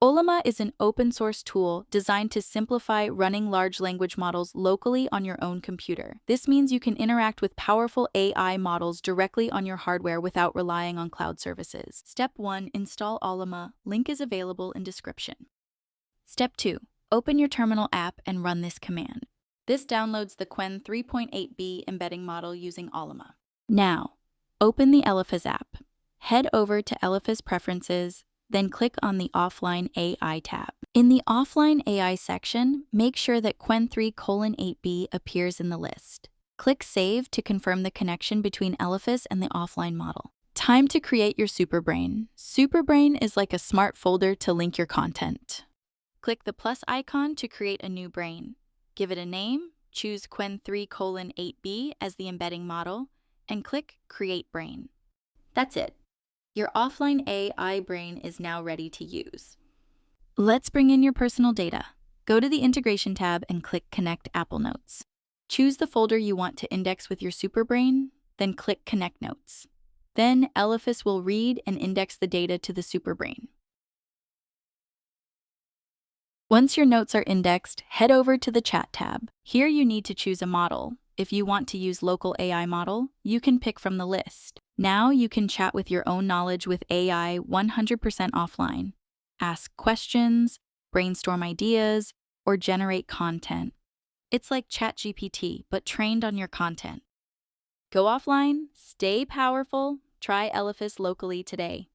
Ollama is an open-source tool designed to simplify running large language models locally on your own computer. This means you can interact with powerful AI models directly on your hardware without relying on cloud services. Step 1. Install Ollama. Link is available in description. Step 2. Open your terminal app and run this command. This downloads the Qwen 3.8b embedding model using Ollama. Now, open the Elephas app. Head over to Elephas Preferences, then click on the Offline AI tab. In the Offline AI section, make sure that Qwen 3:8b appears in the list. Click Save to confirm the connection between Elephas and the offline model. Time to create your Superbrain. Superbrain is like a smart folder to link your content. Click the plus icon to create a new brain. Give it a name, choose Qwen 3:8b as the embedding model, and click Create Brain. That's it. Your offline AI brain is now ready to use. Let's bring in your personal data. Go to the Integration tab and click Connect Apple Notes. Choose the folder you want to index with your Superbrain, then click Connect Notes. Then Elephas will read and index the data to the Superbrain. Once your notes are indexed, head over to the Chat tab. Here you need to choose a model. If you want to use local AI model, you can pick from the list. Now you can chat with your own knowledge with AI 100% offline. Ask questions, brainstorm ideas, or generate content. It's like ChatGPT, but trained on your content. Go offline, stay powerful, try Elephas locally today.